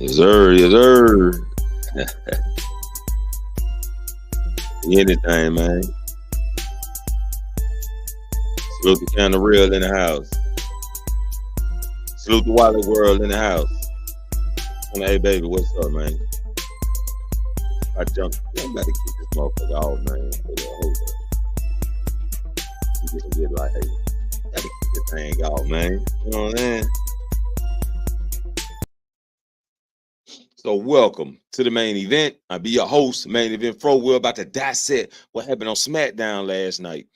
Yes, sir. Yes, sir. Anything, man. Salute the kind of real in the house. Salute the Wally world in the house. Hey, baby, what's up, man? I jumped. I'm about to kick this motherfucker off, man. Hold up. You get like, hey, gotta kick this thing off, man. You know what I'm saying? So welcome to the main event. I'll be your host, Main Event Fro. We're about to dissect what happened on Smackdown last night.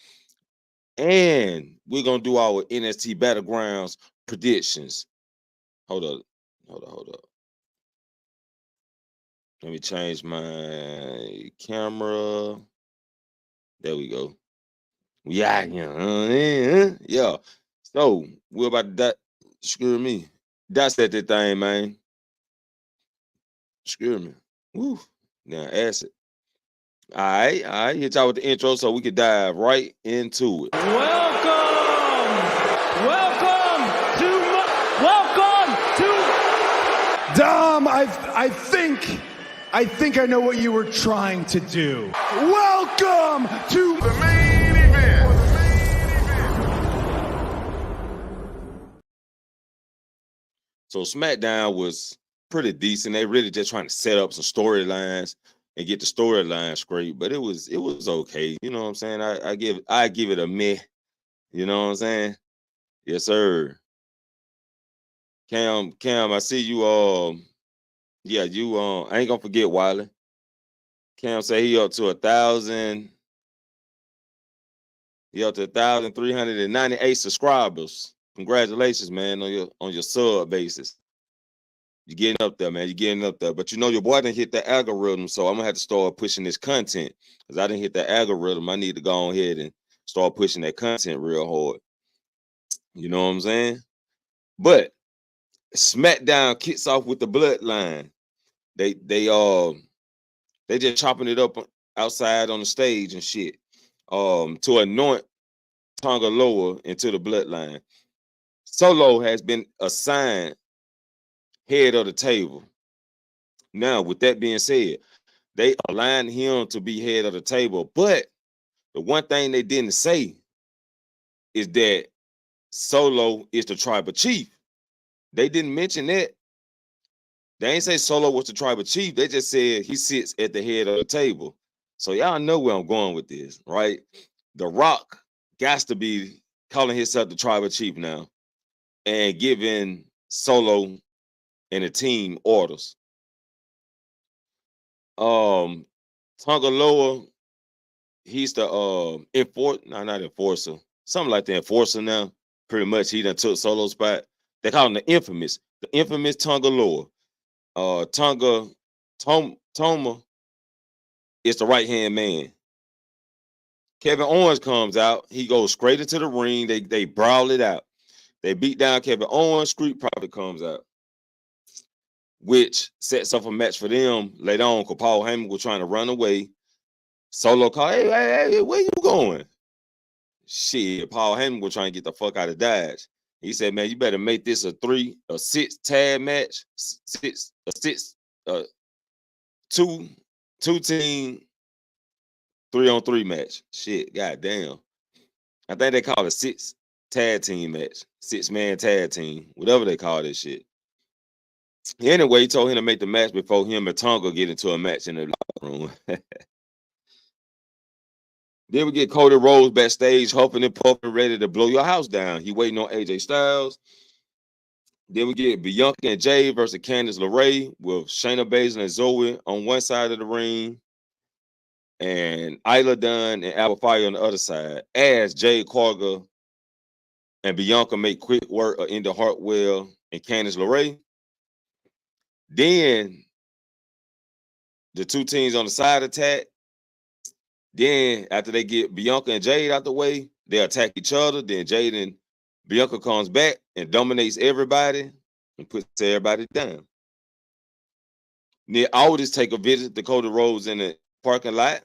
And we're going to do our NXT Battlegrounds predictions. Hold up. Let me change my camera. There we go. Yeah. So we're about to dissect that thing, man. Screw me. Woo. Now acid. All right. Hit y'all with the intro so we can dive right into it. Welcome to Dom, I think I know what you were trying to do. Welcome to the main event. So Smackdown was pretty decent. They really just trying to set up some storylines and get the storyline straight, but it was okay. You know what I'm saying? I give it a meh. You know what I'm saying? Yes, sir. Cam, I see you. Yeah, you. I ain't gonna forget Wiley. Cam say he up to 1,000. He up to 1,398 subscribers. Congratulations, man, on your sub basis. You're getting up there, man. You're getting up there. But you know your boy didn't hit the algorithm, so I'm gonna have to start pushing this content because I didn't hit the algorithm. I need to go ahead and start pushing that content real hard. You know what I'm saying? But SmackDown kicks off with the bloodline. They just chopping it up outside on the stage and shit. To anoint Tonga Loa into the bloodline. Solo has been assigned head of the table. Now, with that being said, they aligned him to be head of the table, but the one thing they didn't say is that Solo is the tribal chief. They didn't mention that. They ain't say Solo was the tribal chief. They just said he sits at the head of the table. So y'all know where I'm going with this, right? The Rock got to be calling himself the tribal chief now and giving Solo and the team orders. Tonga Loa, he's the not enforcer, something like the enforcer now. Pretty much he done took Solo's spot. They call him the infamous Tonga Loa. Toma is the right-hand man. Kevin Owens comes out. He goes straight into the ring. They brawl it out. They beat down Kevin Owens. Street Profit comes out, which sets up a match for them later on because Paul Heyman was trying to run away. Solo called, hey, where you going? Shit, Paul Heyman was trying to get the fuck out of Dodge. He said, man, you better make this a 6 tag match, two team 3-on-3 match. Shit, goddamn. I think they call it 6 tag team match, 6-man tag team, whatever they call this shit. Anyway, he told him to make the match before him and Tonga get into a match in the locker room. Then we get Cody Rhodes backstage, huffing and puffing, ready to blow your house down. He waiting on AJ Styles. Then we get Bianca and Jay versus Candice LeRae with Shayna Baszler and Zoe on one side of the ring, and Isla Dunn and Alba Fire on the other side. As Jade Cargill and Bianca make quick work of Indy Hartwell and Candice LeRae. Then the two teams on the side attack. Then after they get Bianca and Jade out the way, they attack each other. Then Jade and Bianca comes back and dominates everybody and puts everybody down. Then Aldis take a visit to Cody Rhodes in the parking lot.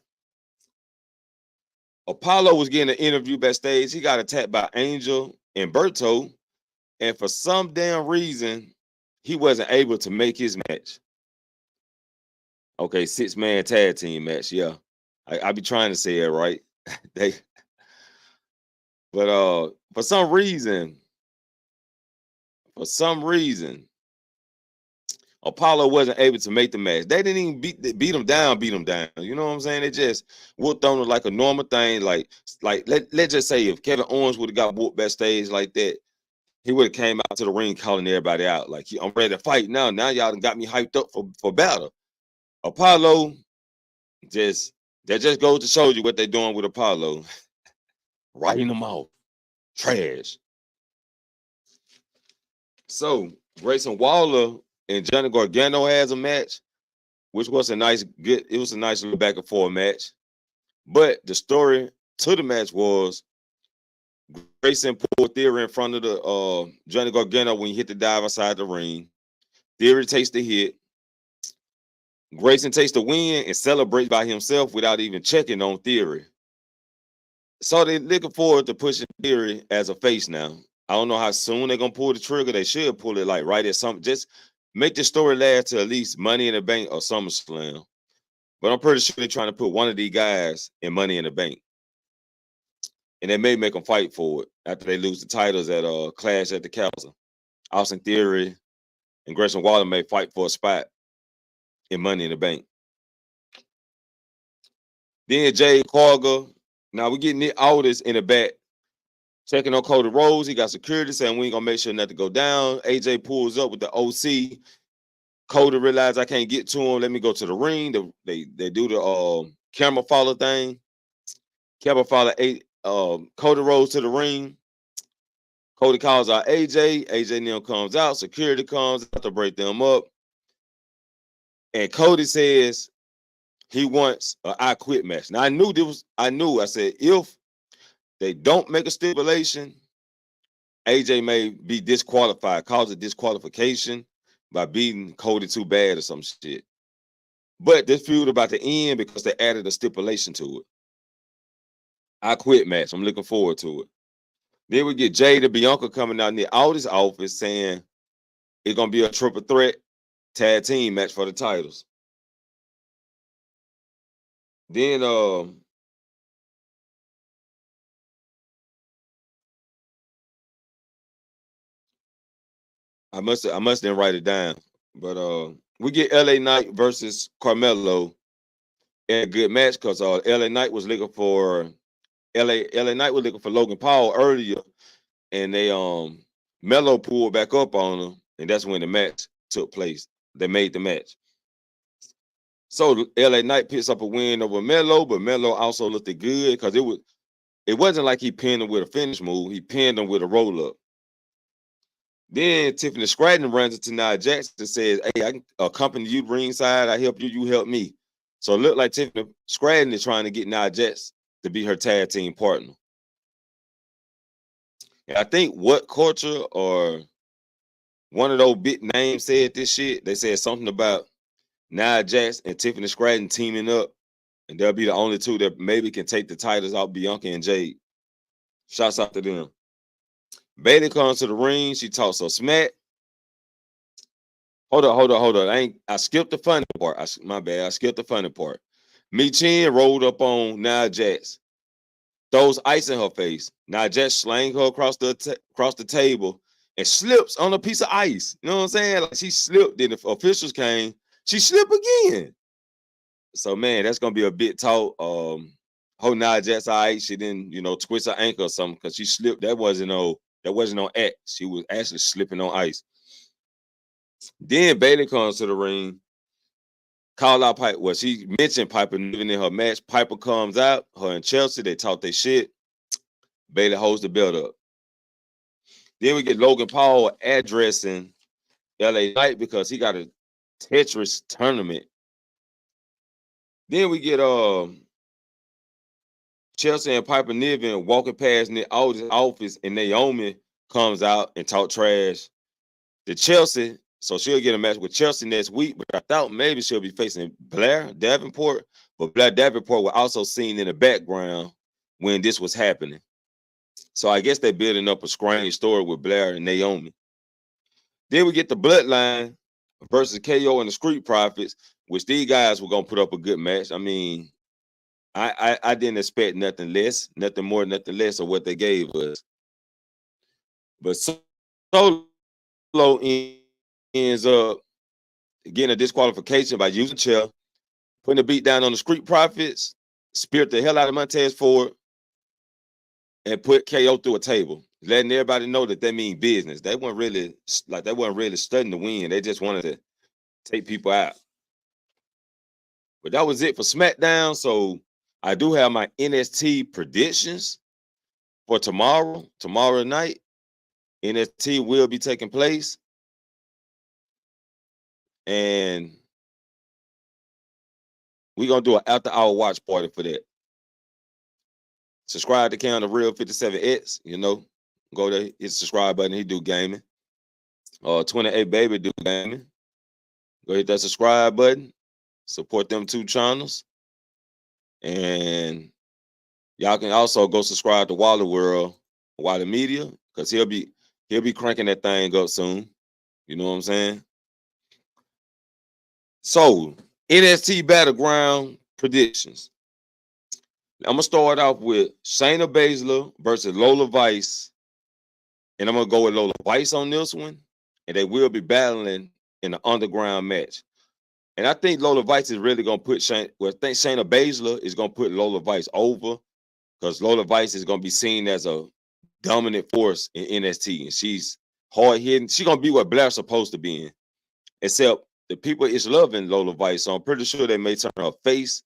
Apollo was getting an interview backstage. He got attacked by Angel and Berto. And for some damn reason, he wasn't able to make his match. Okay, 6-man tag team match. Yeah, I be trying to say it right. they, but for some reason, Apollo wasn't able to make the match. They didn't even beat him down. You know what I'm saying? They just whooped on him like a normal thing. Like let's just say if Kevin Owens would have got whooped backstage like that, he would have came out to the ring calling everybody out. Like, I'm ready to fight now. Now y'all done got me hyped up for battle. Apollo, that just goes to show you what they're doing with Apollo. Writing them off. Trash. So Grayson Waller and Johnny Gargano has a match, which was a nice little back and forth match. But the story to the match was Grayson pulled Theory in front of the Johnny Gargano when he hit the dive outside the ring. Theory takes the hit. Grayson takes the win and celebrates by himself without even checking on Theory. So they're looking forward to pushing Theory as a face now. I don't know how soon they're gonna pull the trigger. They should pull it like right at something. Just make the story last to at least Money in the Bank or SummerSlam. But I'm pretty sure they're trying to put one of these guys in Money in the Bank. And they may make them fight for it after they lose the titles at Clash at the Castle. Austin Theory and Grayson Waller may fight for a spot in Money in the Bank. Then Jay Cargill. Now we're getting Nick Aldis in the back, checking on Cody Rhodes. He got security saying we ain't gonna make sure nothing go down. AJ pulls up with the OC. Cody realized I can't get to him. Let me go to the ring. They do the camera follow thing. Camera follow Cody Rhodes to the ring. Cody calls out AJ. AJ now comes out. Security comes out to break them up. And Cody says he wants an I Quit match. Now I said if they don't make a stipulation, AJ may be disqualified, cause a disqualification by beating Cody too bad or some shit. But this feud about to end because they added a stipulation to it. I Quit match. I'm looking forward to it. Then we get Jay to Bianca coming out in the Aldis office saying it's gonna be a triple threat tag team match for the titles. Then I must didn't write it down, but we get LA Knight versus Carmelo in a good match because LA Knight was looking for Logan Paul earlier, and they Melo pulled back up on him, and that's when the match took place. They made the match. So LA Knight picks up a win over Melo, but Melo also looked good because it wasn't like he pinned him with a finish move. He pinned him with a roll-up. Then Tiffany Stratton runs into Nia Jax and says, hey, I can accompany you ringside. I help you, you help me. So it looked like Tiffany Stratton is trying to get Nia Jax to be her tag team partner. And I think What Culture or one of those big names said this shit. They said something about Nia Jax and Tiffany Stratton teaming up, and they'll be the only two that maybe can take the titles out, Bianca and Jade. Shouts out to them. Bayley comes to the ring. She talks so smack. Hold on. I skipped the funny part. My bad. I skipped the funny part. Michin rolled up on Nia Jax, throws ice in her face. Nia Jax slang her across the table and slips on a piece of ice. You know what I'm saying? Like she slipped. Then the officials came. She slipped again. So man, that's gonna be a bit talk. Whole Nia Jax all right. She didn't, twist her ankle or something because she slipped. That wasn't no act. She was actually slipping on ice. Then Bayley comes to the ring. Call out Piper. Well, she mentioned Piper living in her match. Piper comes out. Her and Chelsea, they talk their shit. Bayley holds the belt up. Then we get Logan Paul addressing LA Knight because he got a Tetris tournament. Then we get Chelsea and Piper Niven walking past Nick Aldis' office, and Naomi comes out and talk trash to Chelsea. So she'll get a match with Chelsea next week, but I thought maybe she'll be facing Blair Davenport. But Blair Davenport was also seen in the background when this was happening. So I guess they're building up a strange story with Blair and Naomi. Then we get the Bloodline versus KO and the Street Profits, which these guys were gonna put up a good match. I mean, I didn't expect nothing less, nothing more, nothing less of what they gave us. But Solo ends up getting a disqualification by using chair, putting the beat down on the Street Profits, speared the hell out of Montez Ford, and put KO through a table, letting everybody know that means business. They weren't really studying to win. They just wanted to take people out. But that was it for SmackDown. So I do have my NXT predictions for tomorrow night. NXT will be taking place. And we're going to do an after-hour watch party for that. Subscribe to Count the Real 57X, Go there, hit the subscribe button. He do gaming. 28 Baby do gaming. Go hit that subscribe button. Support them 2 channels. And y'all can also go subscribe to Wally Media, because he'll be cranking that thing up soon. You know what I'm saying? So, NXT Battleground predictions. I'm gonna start off with Shayna Baszler versus Lola Vice. And I'm gonna go with Lola Vice on this one. And they will be battling in the underground match. And I think Lola Vice is really gonna put I think Shayna Baszler is gonna put Lola Vice over, because Lola Vice is gonna be seen as a dominant force in NXT, and she's hard hitting. She's gonna be what Blair's supposed to be in. Except the people is loving Lola Vice, so I'm pretty sure they may turn her face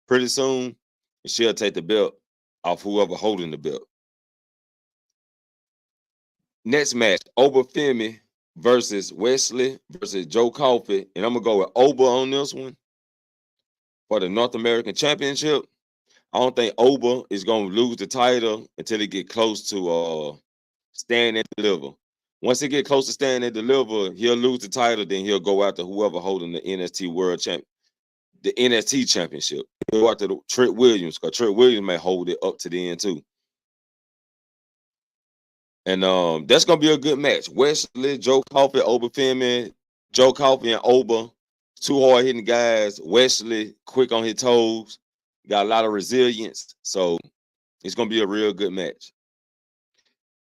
pretty soon, and she'll take the belt off whoever holding the belt. Next match, Oba Femi versus Wesley versus Joe Coffey, and I'm gonna go with Oba on this one for the North American Championship. I don't think Oba is gonna lose the title until he get close to Stand and Deliver. Once he get close to Stand and Deliver, he'll lose the title. Then he'll go after whoever holding the NXT Championship. He'll go after Trent Williams, because Trent Williams may hold it up to the end too. And that's gonna be a good match. Wesley, Joe Coffey, Oba Femi, Joe Coffey and Oba, 2 hard hitting guys. Wesley quick on his toes, got a lot of resilience, so it's gonna be a real good match.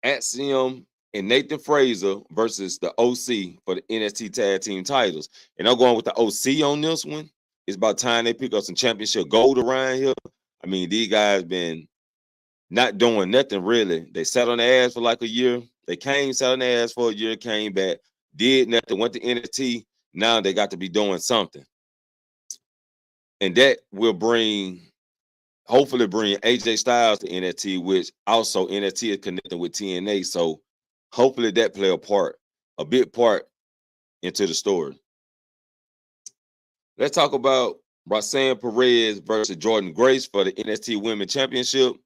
Axiom and Nathan Fraser versus the OC for the NXT Tag Team titles. And I'm going with the OC on this one. It's about time they pick up some championship gold around here. I mean, these guys been not doing nothing really. They sat on their ass for like a year. They sat on their ass for a year, came back, did nothing, went to NXT. Now they got to be doing something. And that will hopefully bring AJ Styles to NXT, which also NXT is connecting with TNA. So hopefully that play a big part into the story. Let's talk about Roxanne Perez versus Jordan Grace for the NXT Women's Championship.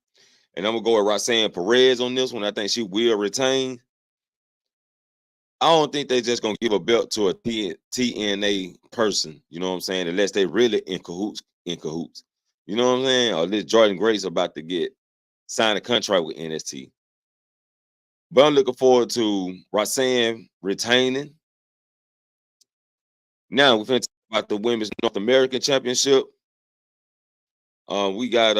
And I'm going to go with Roxanne Perez on this one. I think she will retain. I don't think they're just going to give a belt to a TNA person, you know what I'm saying, unless they really in cahoots. You know what I'm saying? Or this Jordan Grace about to sign a contract with NXT. But I'm looking forward to Roxanne retaining. Now we're going to talk about the Women's North American Championship. We got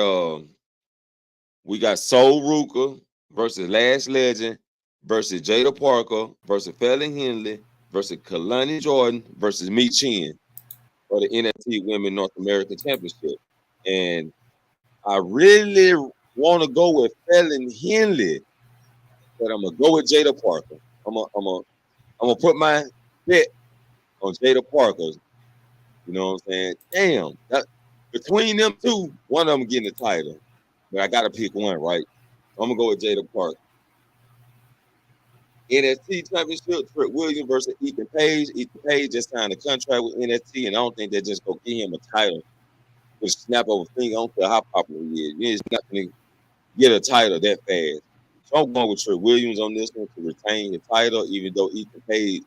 Soul Ruka versus Lash Legend versus Jada Parker versus Fallon Henley versus Kalani Jordan versus Mi Chin for the NXT Women's North American Championship. And I really want to go with Fallon Henley, but I'm gonna go with Jada Parker. I'm gonna put my bet on Jada Parker. You know what I'm saying? Damn, between them two, one of them getting the title, but I gotta pick one, right? I'm gonna go with Jada Parker. NXT Championship, Trent Williams versus Ethan Page. Ethan Page just signed a contract with NXT, and I don't think they're just gonna give him a title with a snap of a finger. I don't care how popular he is. He's not gonna get a title that fast. So I'm going with Trent Williams on this one to retain the title, even though Ethan Page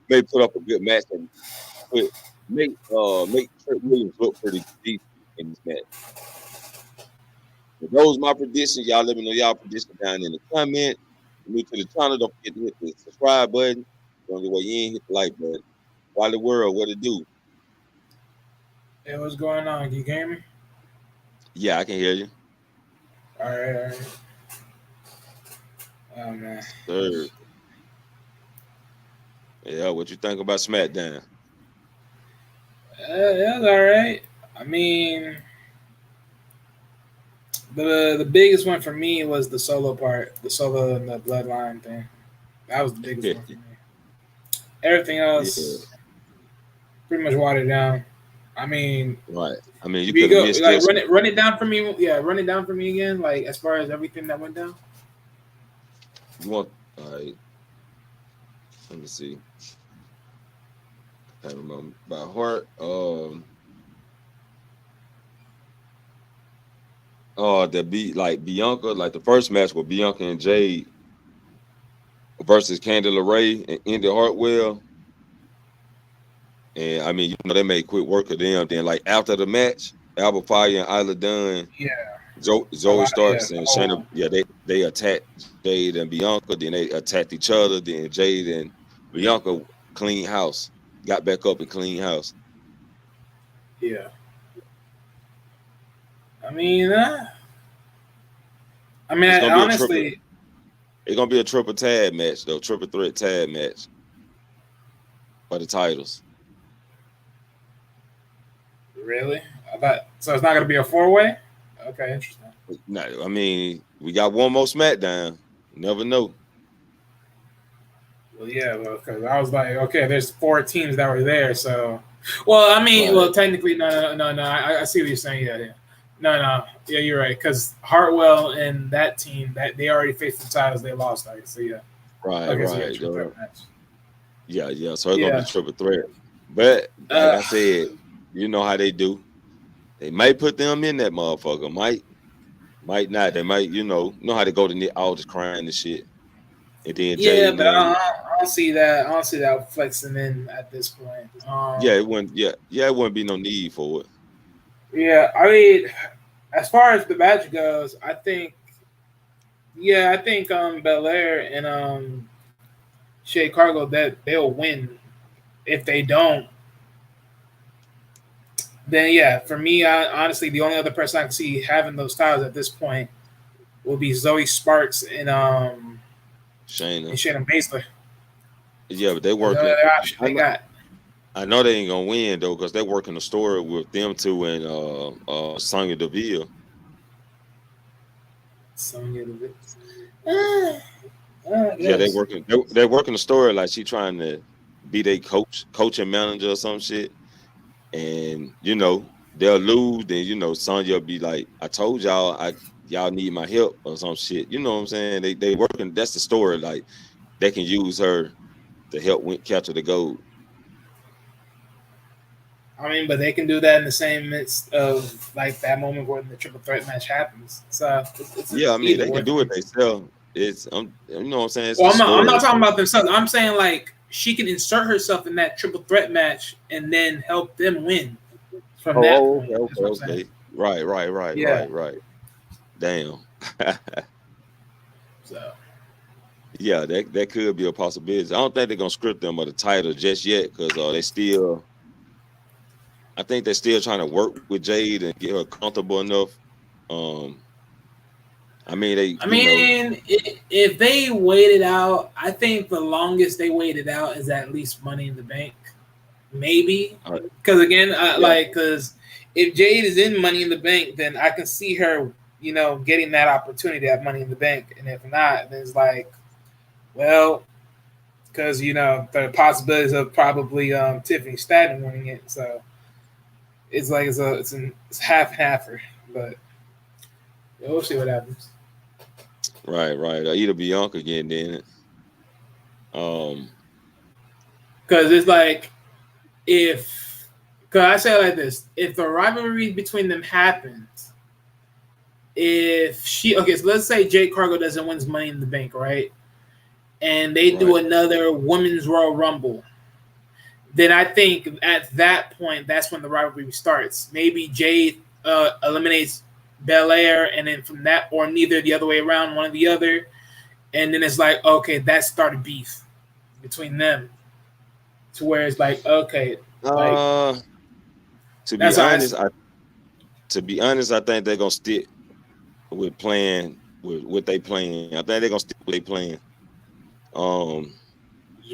may put up a good match and make Trent Williams look pretty decent in this match. But those are my predictions. Y'all let me know y'all predictions down in the comment. If you're new to the channel, don't forget to hit the subscribe button. on your way in, hit the like button. Wally World, what it do? Hey, what's going on? Can you hear me? Yeah, I can hear you. All right. Oh man. Sir. Yeah, what you think about Smackdown? It was all right. I mean, the biggest one for me was the solo part, the solo and the bloodline thing. That was the biggest one for me. Everything Yeah, else, pretty much watered down. I mean, right. I mean, you we could have go missed like this. run it down for me. Yeah, run it down for me again. Like as far as everything that went down. You want? All right. Let me see. I remember by heart. The beat like Bianca, like the first match with Bianca and Jade versus Candice LeRae and Indy Hartwell. And I mean, they made quick work of them. Then like after the match, Alba Fire and Isla Dunn, Yeah. Zoe Starks and Shayna, they attacked Jade and Bianca. Then they attacked each other. Then Jade and Bianca clean house, got back up and clean house. Yeah. I mean, honestly, it's gonna be a triple tag match though, triple threat tag match for the titles. Really? I thought so. It's not going to be a 4-way. Okay, interesting. No, I mean we got one more SmackDown. You never know. Well, yeah, because I was like, okay, there's 4 teams that were there, so. Well, I mean, Right. well, technically, no. I see what you're saying. Yeah. No. Yeah, you're right. Because Hartwell and that team, that they already faced the titles, they lost. Right? So yeah. Right. Okay, right. So match. Yeah. So it's gonna be triple threat. But like I said, you know how they do. They might put them in that motherfucker. Might not. They might, know how they go to all this crying and shit. And then Yeah, but I don't see that. I don't see that flexing in at this point. It wouldn't. Yeah, it wouldn't be no need for it. Yeah, I mean, as far as the match goes, I think Belair and Shea Cargo that they'll win. If they don't, then yeah, for me, honestly, the only other person I can see having those titles at this point will be Zoe Sparks and Shayna Baszler. Yeah, but they working. I know they ain't gonna win though, because they're working the story with them two and Sonya Deville. Sonya Deville. Yeah, they're working the story like she trying to be their coach and manager or some shit. And they'll lose, then Sonya will be like, I told y'all y'all need my help or some shit. You know what I'm saying? They working, that's the story. Like they can use her to help capture the gold. I mean, but they can do that in the same midst of like that moment where the triple threat match happens. So I mean, they can do it themselves. It's you know what I'm saying? Well, I'm not talking about themselves. I'm saying like she can insert herself in that triple threat match and then help them win from that point. Okay. Right. Damn. So. Yeah, that could be a possibility. I don't think they're gonna script them or the title just yet, because I think they're still trying to work with Jade and get her comfortable enough. If they waited out, I think the longest they waited out is at least Money in the Bank, maybe. Because because if Jade is in Money in the Bank, then I can see her, getting that opportunity at Money in the Bank, and if not, then it's like, well, because the possibilities of probably Tiffany Stratton winning it, so it's like it's half-halfer, but we'll see what happens. Right. Either Bianca again, then. Because it's like because I say it like this: if the rivalry between them happens, so let's say Jade Cargo doesn't win Money in the Bank, right? And they do another Women's Royal Rumble, then I think at that point, that's when the rivalry starts. Maybe Jade eliminates Belair, and then from that, or neither, the other way around, one or the other. And then it's like, okay, that started beef between them. to where it's like, okay, like to be that's how honest, I think they're gonna stick with playing with what they playing. I think they're gonna stick with they playing.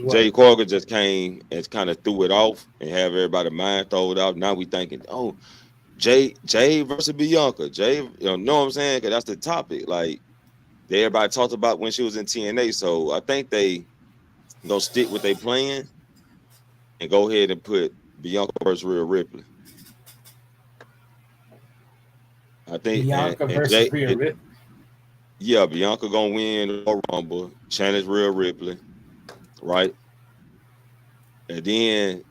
Jay Corker just came and kind of threw it off and have everybody mind throw it off. Now we thinking, oh, Jay versus Bianca. Jay, know what I'm saying? Because that's the topic. Like everybody talked about when she was in TNA. So I think they gonna stick with they plan and go ahead and put Bianca versus Rhea Ripley. I think Bianca versus Rhea Ripley. Yeah, Bianca gonna win the Rumble, challenge Rhea Ripley, right? And then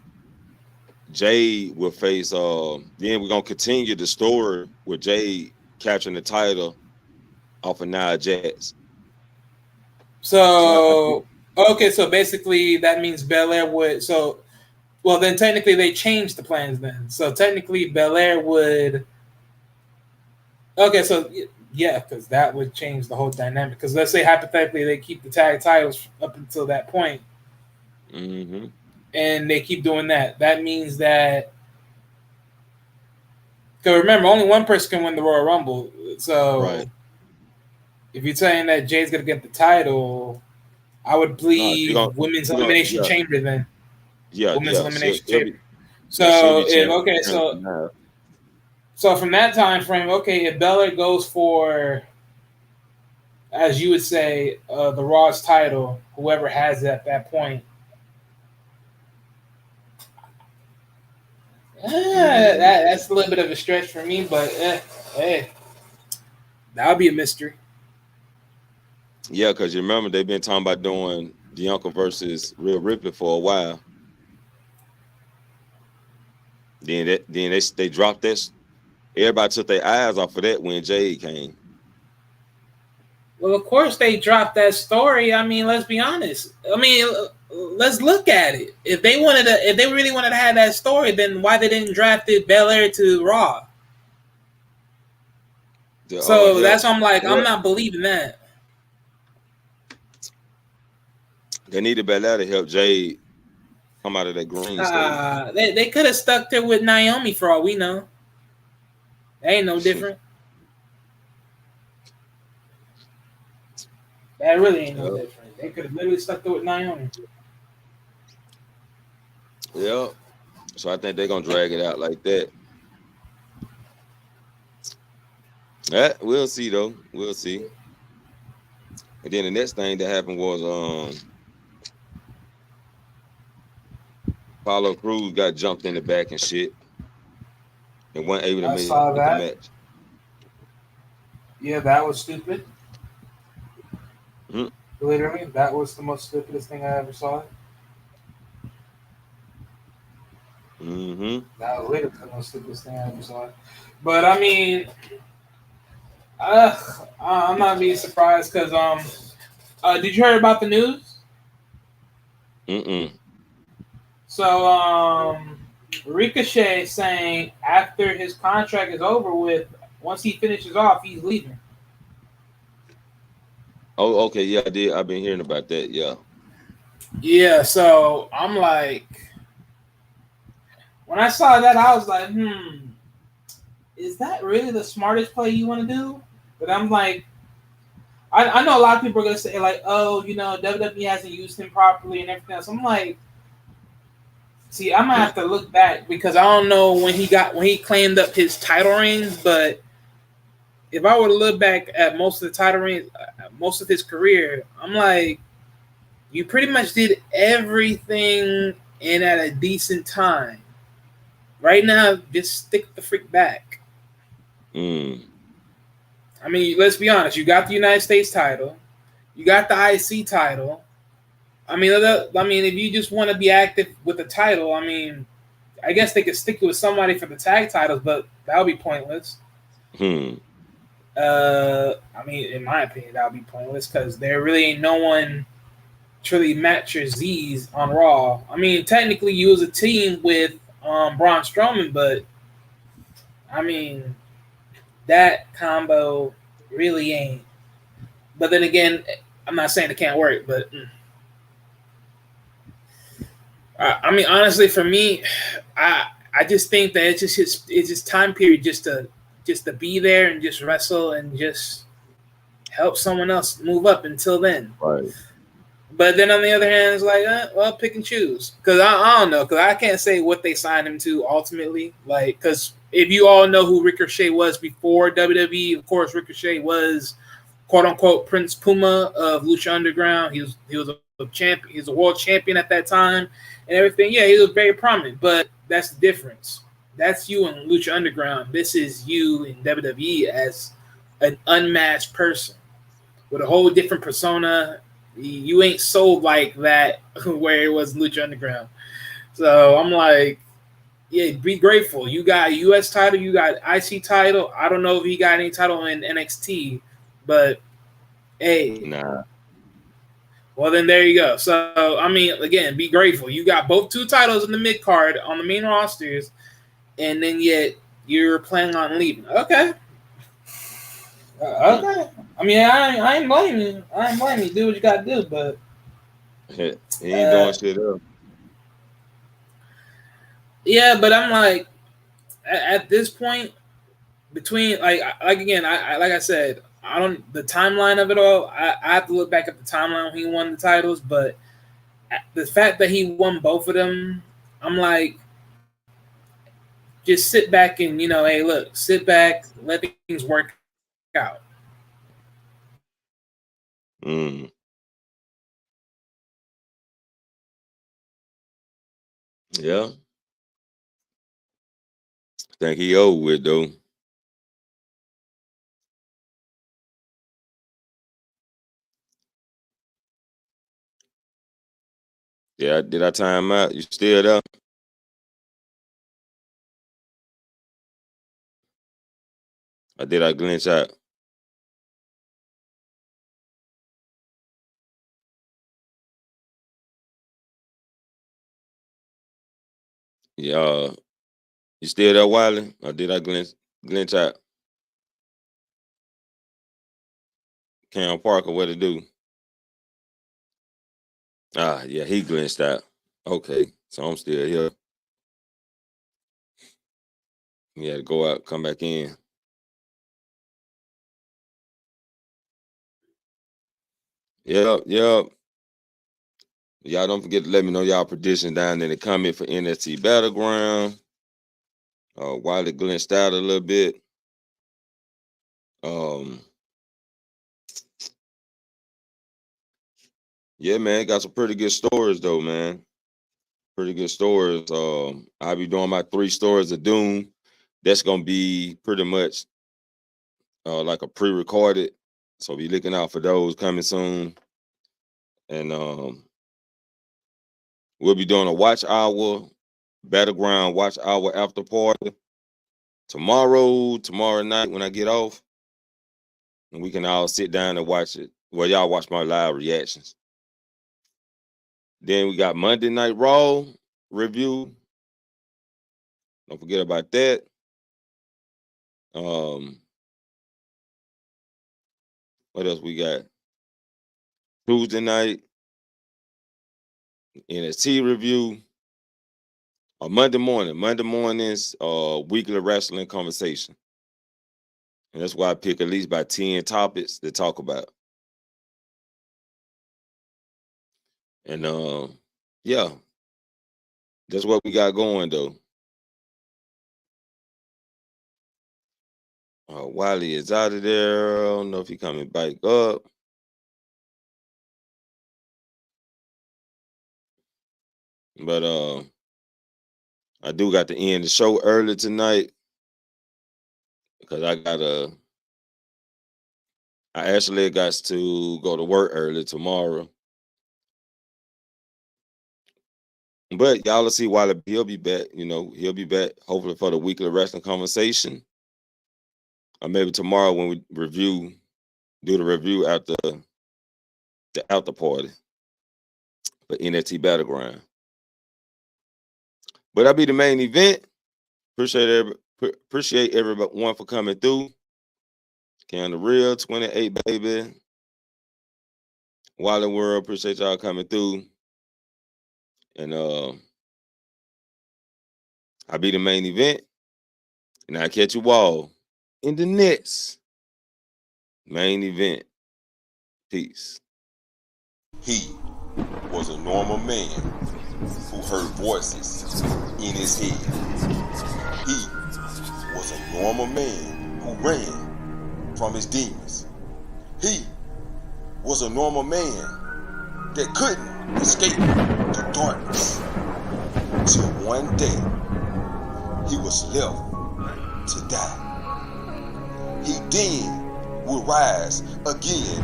Jade will face. Then we're gonna continue the story with Jade capturing the title off of Nia Jax. So okay, so basically that means Belair would. So, well, then technically they changed the plans. Then, so technically Belair would. Okay, so yeah, because that would change the whole dynamic. Because let's say hypothetically they keep the tag titles up until that point, mm-hmm. and they keep doing that. That means that. Because remember, only one person can win the Royal Rumble. So, right. If you're saying that Jay's gonna get the title, I would believe Women's Elimination Chamber then. Yeah, Women's Elimination Chamber. So from that time frame, okay, if Belair goes for, as you would say, the Raw's title, whoever has it at that point, that's a little bit of a stretch for me, but hey, that would be a mystery. Yeah, because you remember they've been talking about doing Bianca versus Rhea Ripley for a while. Then they dropped this. Everybody took their eyes off of that when Jade came. Well, of course they dropped that story. I mean, let's be honest. I mean, let's look at it. If they really wanted to have that story, then why they didn't draft it Belair to Raw? That's why I'm like, I'm not believing that. They needed Belair to help Jade come out of that green stage. They could have stuck there with Naomi for all we know. That ain't no different. That really ain't no different. They could have literally stuck there with Naomi. Yeah. So I think they're gonna drag it out like that. We'll see though. We'll see. And then the next thing that happened was Apollo Crews got jumped in the back and shit. And wasn't able to make the match. Yeah, that was stupid. Mm-hmm. Literally, that was the most stupidest thing I ever saw. Mm-hmm. That was literally the most stupidest thing I ever saw. But I mean, I'm not being surprised because did you hear about the news? Mm-mm. So Ricochet saying after his contract is over with, once he finishes off, he's leaving. Oh, okay, yeah, I did. I've been hearing about that, yeah. Yeah, so I'm like, when I saw that, I was like, is that really the smartest play you want to do? But I'm like, I know a lot of people are going to say, like, oh, WWE hasn't used him properly and everything else. I'm like, see, I'm going to have to look back because I don't know when he claimed up his title reigns, but if I were to look back at most of the title reigns, most of his career, I'm like, you pretty much did everything and at a decent time. Right now, just stick the freak back. I mean, let's be honest. You got the United States title. You got the IC title. I mean, if you just want to be active with the title, I mean, I guess they could stick with somebody for the tag titles, but that would be pointless. I mean, in my opinion, that would be pointless because there really ain't no one truly matches these on Raw. I mean, technically, you was a team with Braun Strowman, but I mean, that combo really ain't. But then again, I'm not saying it can't work, but I mean, honestly, for me, I just think that it's just time period just to be there and just wrestle and just help someone else move up until then. Right. But then on the other hand, it's like, well, pick and choose. Because I don't know. Because I can't say what they signed him to ultimately. Like, because if you all know who Ricochet was before WWE, of course, Ricochet was quote unquote Prince Puma of Lucha Underground. He was a champion. He was a world champion at that time and everything. Yeah, he was very prominent. But that's the difference. That's you in Lucha Underground. This is you in WWE as an unmatched person with a whole different persona. You ain't sold like that where it was Lucha Underground. So I'm like, yeah, be grateful. You got a U.S. title, you got IC title. I don't know if he got any title in NXT, but hey, Nah. well then there you go. So I mean, again, be grateful. You got both two titles in the mid card on the main rosters, and then yet you're planning on leaving. Okay. Okay. I mean, I ain't blaming you. I ain't blaming you. Do what you got to do, but He ain't doing shit up. yeah, but I'm like, at this point, between like again, I like I said, I don't the timeline of it all. I have to look back at the timeline when he won the titles, but the fact that he won both of them, I'm like, just sit back and hey, look, sit back, let things work out. Mm. Yeah. Think he over with though. Yeah, did I time out? You still there? Or did I glitch out? Yeah. You still there, Wiley? Or did I glitch out? Cam Parker, what to do? Ah, yeah, he glitched out. Okay, so I'm still here. He had to go out, come back in. Yep, yep. Y'all don't forget to let me know y'all prediction down in the comment for NXT Battleground. Wiley glitched out a little bit. Yeah, man, got some pretty good stories though, man. Pretty good stories. I'll be doing my 3 stories of Doom. That's gonna be pretty much like a pre-recorded. So be looking out for those coming soon. And we'll be doing a watch hour, Battleground watch hour after party tomorrow night when I get off. And we can all sit down and watch it. Well, y'all watch my live reactions. Then we got Monday Night Raw review. Don't forget about that. What else we got? Tuesday night NXT review. Monday mornings, weekly wrestling conversation. And that's why I pick at least about 10 topics to talk about. And yeah, that's what we got going though. Wiley is out of there. I don't know if he coming back up. But I do got to end the show early tonight because I actually got to go to work early tomorrow. But y'all will see Wiley, he'll be back, he'll be back hopefully for the weekly wrestling conversation. Or maybe tomorrow when we do the review after the after party for NXT Battleground. But that'll be the main event. Appreciate everyone for coming through. Can the Real 28, baby. Wiley World, appreciate y'all coming through. And I'll be the main event, and I'll catch you all in the next main event. Peace. He was a normal man who heard voices in his head. He was a normal man who ran from his demons. He was a normal man that couldn't escape the darkness. Till one day, he was left to die. He then would rise again.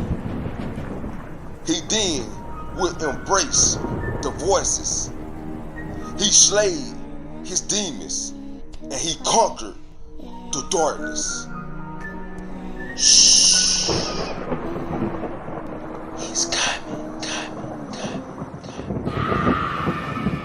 He then would embrace the voices. He slayed his demons and he conquered the darkness. Shh.